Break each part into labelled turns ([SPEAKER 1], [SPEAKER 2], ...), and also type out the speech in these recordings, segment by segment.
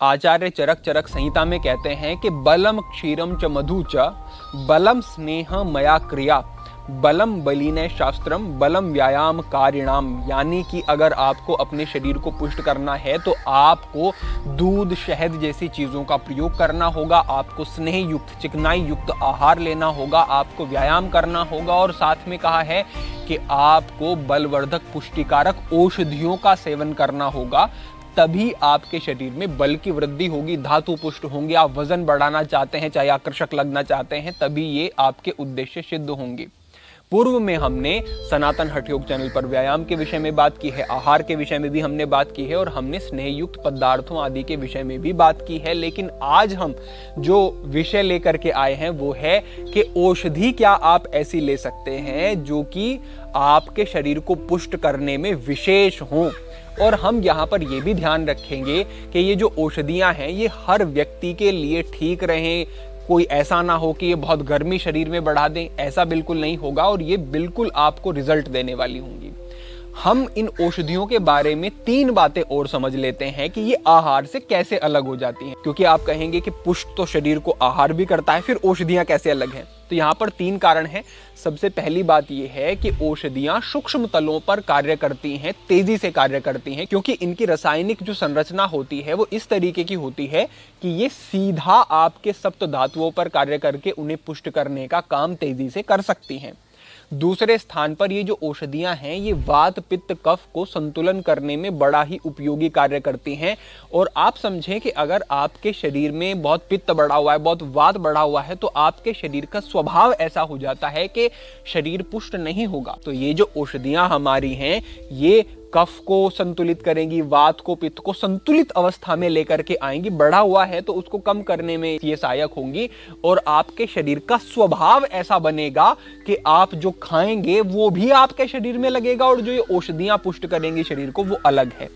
[SPEAKER 1] आचार्य चरक चरक संहिता में कहते हैं कि बलम क्षीरम च मधु च बलम स्नेह मया क्रिया बलम बलीन शास्त्रम बलम व्यायाम कारिणाम। यानी कि अगर आपको अपने शरीर को पुष्ट करना है तो आपको दूध शहद जैसी चीज़ों का प्रयोग करना होगा, आपको स्नेह युक्त चिकनाई युक्त आहार लेना होगा, आपको व्यायाम करना होगा और साथ में कहा है कि आपको बलवर्धक पुष्टिकारक औषधियों का सेवन करना होगा। तभी आपके शरीर में बल की वृद्धि होगी, धातु पुष्ट होंगे। आप वजन बढ़ाना चाहते हैं, चाहे आकर्षक लगना चाहते हैं, तभी ये आपके उद्देश्य सिद्ध होंगे। पूर्व में हमने सनातन हठ योग चैनल पर व्यायाम के विषय में बात की है, आहार के विषय में भी हमने बात की है और हमने स्नेह युक्त पदार्थों आदि के विषय में भी बात की है। लेकिन आज हम जो विषय लेकर के आए हैं वो है कि औषधि क्या आप ऐसी ले सकते हैं जो कि आपके शरीर को पुष्ट करने में विशेष हों। और हम यहाँ पर यह भी ध्यान रखेंगे कि ये जो औषधियाँ हैं ये हर व्यक्ति के लिए ठीक रहें। कोई ऐसा ना हो कि ये बहुत गर्मी शरीर में बढ़ा दें, ऐसा बिल्कुल नहीं होगा और ये बिल्कुल आपको रिजल्ट देने वाली होंगी। हम इन औषधियों के बारे में 3 बातें और समझ लेते हैं कि ये आहार से कैसे अलग हो जाती हैं, क्योंकि आप कहेंगे कि पुष्ट तो शरीर को आहार भी करता है, फिर औषधियां कैसे अलग हैं। तो यहाँ पर 3 कारण हैं। सबसे पहली बात यह है कि औषधियां सूक्ष्म तलों पर कार्य करती हैं, तेजी से कार्य करती हैं, क्योंकि इनकी रासायनिक जो संरचना होती है वो इस तरीके की होती है कि ये सीधा आपके सप्त धातुओं पर कार्य करके उन्हें पुष्ट करने का काम तेजी से कर सकती हैं। दूसरे स्थान पर ये जो औषधियां हैं ये वात पित्त कफ को संतुलन करने में बड़ा ही उपयोगी कार्य करती हैं। और आप समझें कि अगर आपके शरीर में बहुत पित्त बढ़ा हुआ है, बहुत वात बढ़ा हुआ है, तो आपके शरीर का स्वभाव ऐसा हो जाता है कि शरीर पुष्ट नहीं होगा। तो ये जो औषधियां हमारी हैं ये कफ को संतुलित करेंगी, वात को पित्त को संतुलित अवस्था में लेकर के आएंगी। बढ़ा हुआ है तो उसको कम करने में ये सहायक होंगी और आपके शरीर का स्वभाव ऐसा बनेगा कि आप जो खाएंगे वो भी आपके शरीर में लगेगा और जो ये औषधियां पुष्ट करेंगी शरीर को वो अलग है।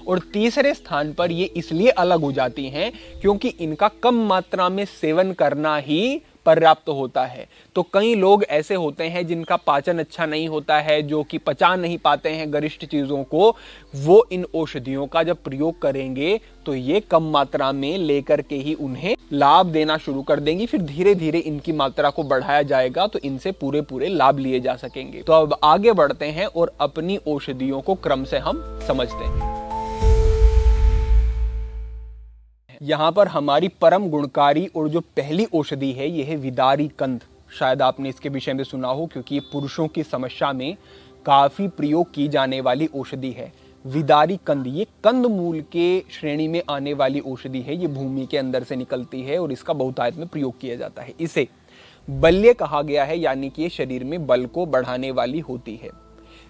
[SPEAKER 1] और तीसरे स्थान पर ये इसलिए अलग हो जाती हैं क्योंकि इनका कम मात्रा में सेवन करना ही पर्याप्त होता है। तो कई लोग ऐसे होते हैं जिनका पाचन अच्छा नहीं होता है, जो कि पचा नहीं पाते हैं गरिष्ठ चीजों को, वो इन औषधियों का जब प्रयोग करेंगे तो ये कम मात्रा में लेकर के ही उन्हें लाभ देना शुरू कर देंगी। फिर धीरे धीरे इनकी मात्रा को बढ़ाया जाएगा तो इनसे पूरे पूरे लाभ लिए जा सकेंगे। तो अब आगे बढ़ते हैं और अपनी औषधियों को क्रम से हम समझते हैं। यहाँ पर हमारी परम गुणकारी और जो पहली औषधि है यह है विदारी कंद। शायद आपने इसके विषय में सुना हो क्योंकि ये पुरुषों की समस्या में काफी प्रयोग की जाने वाली औषधि है। विदारी कंद ये कंद मूल के श्रेणी में आने वाली औषधि है। ये भूमि के अंदर से निकलती है और इसका बहुतायत में प्रयोग किया जाता है। इसे बल्य कहा गया है, यानी कि ये शरीर में बल को बढ़ाने वाली होती है।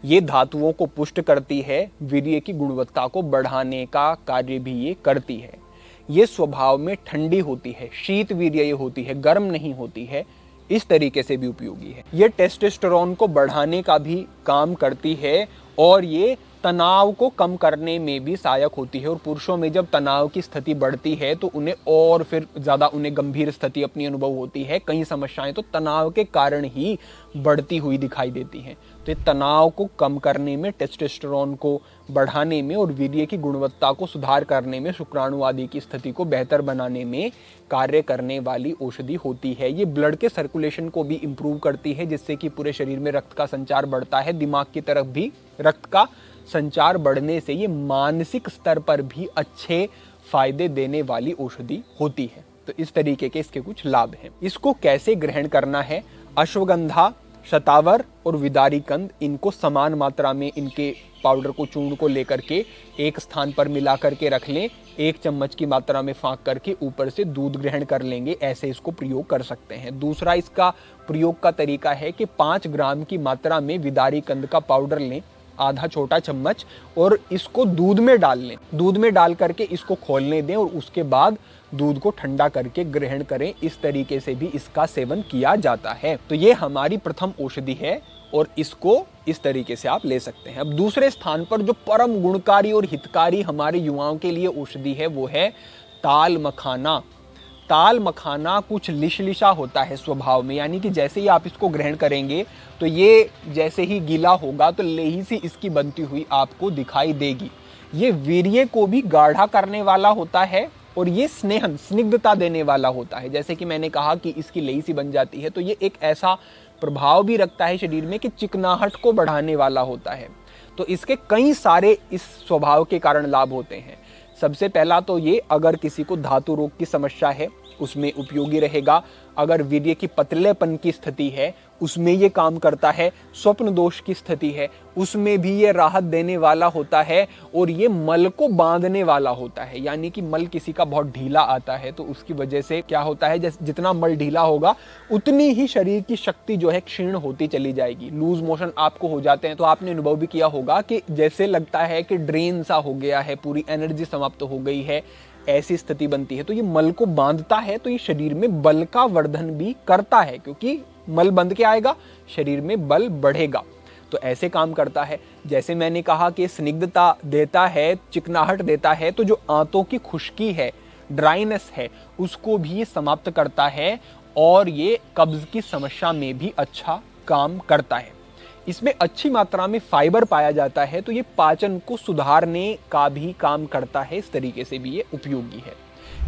[SPEAKER 1] ये धातुओं को पुष्ट करती है, वीर्य की गुणवत्ता को बढ़ाने का कार्य भी ये करती है। ये स्वभाव में ठंडी होती है, शीत वीर्य होती है, गर्म नहीं होती है। इस तरीके से भी उपयोगी है। ये टेस्टोस्टेरोन को बढ़ाने का भी काम करती है और ये तनाव को कम करने में भी सहायक होती है। और पुरुषों में जब तनाव की स्थिति बढ़ती है तो उन्हें और फिर ज्यादा उन्हें गंभीर स्थिति अपनी अनुभव होती है। कई समस्याएं तो तनाव के कारण ही बढ़ती हुई दिखाई देती हैं। तो तनाव को कम करने में, टेस्टोस्टेरोन को बढ़ाने में और वीर्य की गुणवत्ता को सुधार करने में, शुक्राणु आदि की स्थिति को बेहतर बनाने में कार्य करने वाली औषधि होती है। ये ब्लड के सर्कुलेशन को भी इंप्रूव करती है, जिससे कि पूरे शरीर में रक्त का संचार बढ़ता है। दिमाग की तरफ भी रक्त का संचार बढ़ने से ये मानसिक स्तर पर भी अच्छे फायदे देने वाली औषधि होती है। तो इस तरीके के इसके कुछ लाभ हैं। इसको कैसे ग्रहण करना है? अश्वगंधा, शतावर और विदारी कंद, इनको समान मात्रा में इनके पाउडर को, चूर्ण को लेकर के एक स्थान पर मिला करके रख लें। 1 चम्मच की मात्रा में फाँक करके ऊपर से दूध ग्रहण कर लेंगे। ऐसे इसको प्रयोग कर सकते हैं। दूसरा इसका प्रयोग का तरीका है कि 5 ग्राम की मात्रा में विदारी कंद का पाउडर लें, आधा छोटा चम्मच, और इसको दूध में डाल लें। दूध में डाल करके इसको खोलने दें और उसके बाद दूध को ठंडा करके ग्रहण करें। इस तरीके से भी इसका सेवन किया जाता है। तो ये हमारी प्रथम औषधि है और इसको इस तरीके से आप ले सकते हैं। अब दूसरे स्थान पर जो परम गुणकारी और हितकारी हमारे युवाओं के लिए औषधि है वो है ताल मखाना। ताल मखाना कुछ लिशलिशा होता है स्वभाव में, यानी कि जैसे ही आप इसको ग्रहण करेंगे तो ये जैसे ही गीला होगा तो लेही सी इसकी बनती हुई आपको दिखाई देगी। ये वीर्य को भी गाढ़ा करने वाला होता है और ये स्नेहन स्निग्धता देने वाला होता है। जैसे कि मैंने कहा कि इसकी लई सी बन जाती है, तो ये एक ऐसा प्रभाव भी रखता है शरीर में कि चिकनाहट को बढ़ाने वाला होता है। तो इसके कई सारे इस स्वभाव के कारण लाभ होते हैं। सबसे पहला तो ये, अगर किसी को धातु रोग की समस्या है उसमें उपयोगी रहेगा। अगर वीर्य की पतलेपन की स्थिति है उसमें ये काम करता है। स्वप्न दोष की स्थिति है उसमें भी ये राहत देने वाला होता है। और ये मल को बांधने वाला होता है, यानी कि मल किसी का बहुत ढीला आता है तो उसकी वजह से क्या होता है, जैसे जितना मल ढीला होगा उतनी ही शरीर की शक्ति जो है क्षीण होती चली जाएगी। लूज मोशन आपको हो जाते हैं तो आपने अनुभव भी किया होगा कि जैसे लगता है कि ड्रेन सा हो गया है, पूरी एनर्जी समाप्त हो गई है, ऐसी स्थिति बनती है। तो ये मल को बांधता है, तो ये शरीर में बल का वर्धन भी करता है, क्योंकि मल बंध के आएगा शरीर में बल बढ़ेगा। तो ऐसे काम करता है। जैसे मैंने कहा कि स्निग्धता देता है, चिकनाहट देता है, तो जो आंतों की खुश्की है, ड्राइनेस है, उसको भी समाप्त करता है और ये कब्ज की समस्या में भी अच्छा काम करता है। इसमें अच्छी मात्रा में फाइबर पाया जाता है, तो ये पाचन को सुधारने का भी काम करता है। इस तरीके से भी ये उपयोगी है।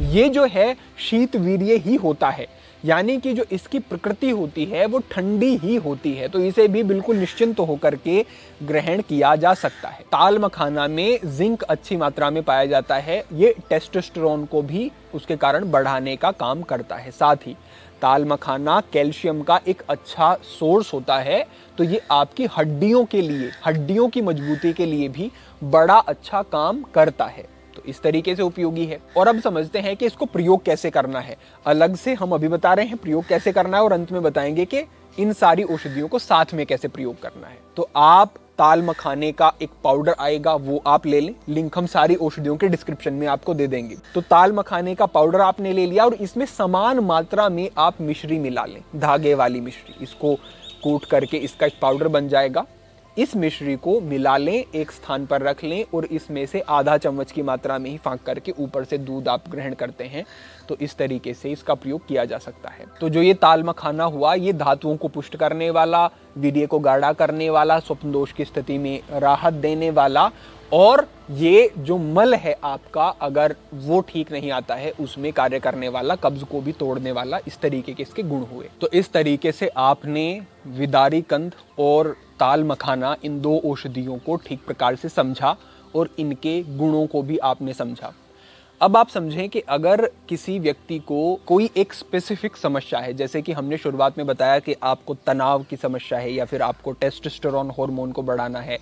[SPEAKER 1] ये जो है शीत वीर्य ही होता है, यानी कि जो इसकी प्रकृति होती है वो ठंडी ही होती है, तो इसे भी बिल्कुल निश्चिंत होकर के ग्रहण किया जा सकता है। ताल मखाना में जिंक अच्छी मात्रा में पाया जाता है, ये टेस्टोस्टेरोन को भी उसके कारण बढ़ाने का काम करता है। साथ ही ताल मखाना कैल्शियम का एक अच्छा सोर्स होता है, तो ये आपकी हड्डियों के लिए, हड्डियों की मजबूती के लिए भी बड़ा अच्छा काम करता है। तो इस तरीके से उपयोगी है। और अब समझते हैं कि इसको प्रयोग कैसे करना है। अलग से हम अभी बता रहे हैं प्रयोग कैसे करना है, और अंत में बताएंगे कि इन सारी औषधियों को साथ में कैसे प्रयोग करना है। तो आप ताल मखाने का एक पाउडर आएगा, वो आप ले लें। लिंक हम सारी औषधियों के डिस्क्रिप्शन में आपको दे देंगे। तो ताल मखाने का पाउडर आपने ले लिया और इसमें समान मात्रा में आप मिश्री मिला लें, धागे वाली मिश्री। इसको कूट करके इसका एक पाउडर बन जाएगा। इस मिश्री को मिला लें, एक स्थान पर रख लें और इसमें से आधा चम्मच की मात्रा में ही फाँक करके ऊपर से दूध आप ग्रहण करते हैं, तो इस तरीके से इसका प्रयोग किया जा सकता है। तो जो ये ताल मखाना हुआ, ये धातुओं को पुष्ट करने वाला, वीर्य को गाढ़ा करने वाला, स्वप्न दोष की स्थिति में राहत देने वाला, और ये जो मल है आपका, अगर वो ठीक नहीं आता है उसमें कार्य करने वाला, कब्ज को भी तोड़ने वाला, इस तरीके के इसके गुण हुए। तो इस तरीके से आपने विदारी कंद और ताल मखाना, इन दो औषधियों को ठीक प्रकार से समझा और इनके गुणों को भी आपने समझा। अब आप समझें कि अगर किसी व्यक्ति को कोई एक स्पेसिफिक समस्या है, जैसे कि हमने शुरुआत में बताया कि आपको तनाव की समस्या है, या फिर आपको टेस्टोस्टेरोन हार्मोन को बढ़ाना है,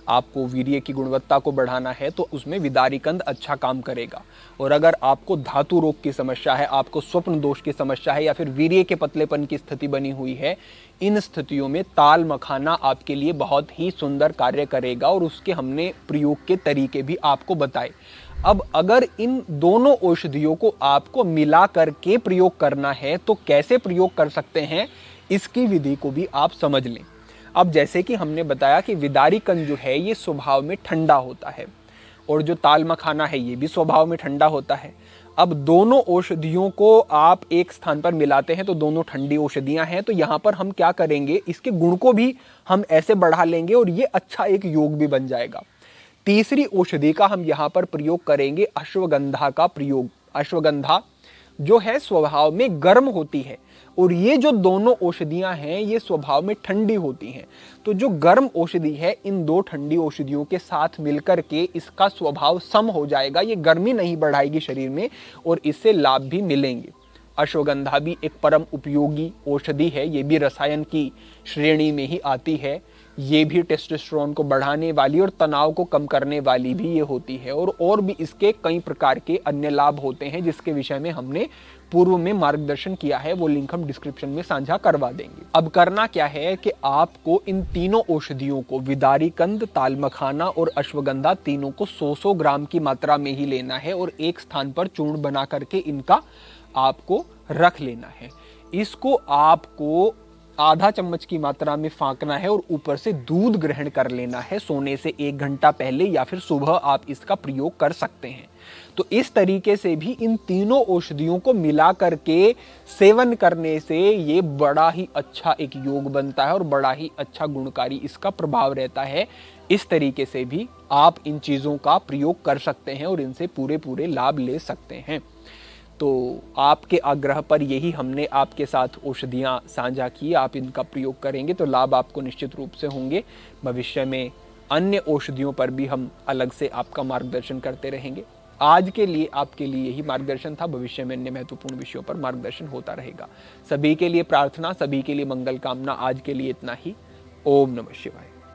[SPEAKER 1] आपको वीर्य की गुणवत्ता को बढ़ाना है, तो उसमें विदारी कंद अच्छा काम करेगा। और अगर आपको धातु रोग की समस्या है, आपको स्वप्न दोष की समस्या है, या फिर वीर्य के पतलेपन की स्थिति बनी हुई है, इन स्थितियों में ताल मखाना आपके लिए बहुत ही सुंदर कार्य करेगा। और उसके हमने प्रयोग के तरीके भी आपको बताए। अब अगर इन दोनों औषधियों को आपको मिला करके प्रयोग करना है तो कैसे प्रयोग कर सकते हैं, इसकी विधि को भी आप समझ लें। अब जैसे कि हमने बताया कि विदारी कंद जो है ये स्वभाव में ठंडा होता है, और जो ताल मखाना है ये भी स्वभाव में ठंडा होता है। अब दोनों औषधियों को आप एक स्थान पर मिलाते हैं तो दोनों ठंडी औषधियां हैं, तो यहाँ पर हम क्या करेंगे, इसके गुण को भी हम ऐसे बढ़ा लेंगे और ये अच्छा एक योग भी बन जाएगा। तीसरी औषधि का हम यहाँ पर प्रयोग करेंगे अश्वगंधा का प्रयोग। अश्वगंधा जो है स्वभाव में गर्म होती है, और ये जो दोनों औषधियां हैं ये स्वभाव में ठंडी होती हैं। तो जो गर्म औषधि है, इन दो ठंडी औषधियों के साथ मिलकर के इसका स्वभाव सम हो जाएगा, ये गर्मी नहीं बढ़ाएगी शरीर में, और इससे लाभ भी मिलेंगे। अश्वगंधा भी एक परम उपयोगी औषधि है, ये भी रसायन की श्रेणी में ही आती है। ये भी टेस्टोस्टेरोन को बढ़ाने वाली और तनाव को कम करने वाली भी ये होती है, और भी इसके कई प्रकार के अन्य लाभ होते हैं जिसके विषय में हमने पूर्व में मार्गदर्शन किया है, वो लिंक हम डिस्क्रिप्शन में साझा करवा देंगे। अब करना क्या है कि आपको इन तीनों औषधियों को, विदारी कंद, ताल मखाना और अश्वगंधा, तीनों को 100-100 ग्राम की मात्रा में ही लेना है और एक स्थान पर चूर्ण बना करके इनका आपको रख लेना है। इसको आपको आधा चम्मच की मात्रा में फाँकना है और ऊपर से दूध ग्रहण कर लेना है सोने से 1 घंटा पहले, या फिर सुबह आप इसका प्रयोग कर सकते हैं। तो इस तरीके से भी इन तीनों औषधियों को मिला करके सेवन करने से ये बड़ा ही अच्छा एक योग बनता है और बड़ा ही अच्छा गुणकारी इसका प्रभाव रहता है। इस तरीके से भी आप इन चीज़ों का प्रयोग कर सकते हैं और इनसे पूरे लाभ ले सकते हैं। तो आपके आग्रह पर यही हमने आपके साथ औषधियाँ साझा की। आप इनका प्रयोग करेंगे तो लाभ आपको निश्चित रूप से होंगे। भविष्य में अन्य औषधियों पर भी हम अलग से आपका मार्गदर्शन करते रहेंगे। आज के लिए आपके लिए यही मार्गदर्शन था। भविष्य में अन्य महत्वपूर्ण विषयों पर मार्गदर्शन होता रहेगा। सभी के लिए प्रार्थना, सभी के लिए मंगल कामना। आज के लिए इतना ही। ओम नमः शिवाय।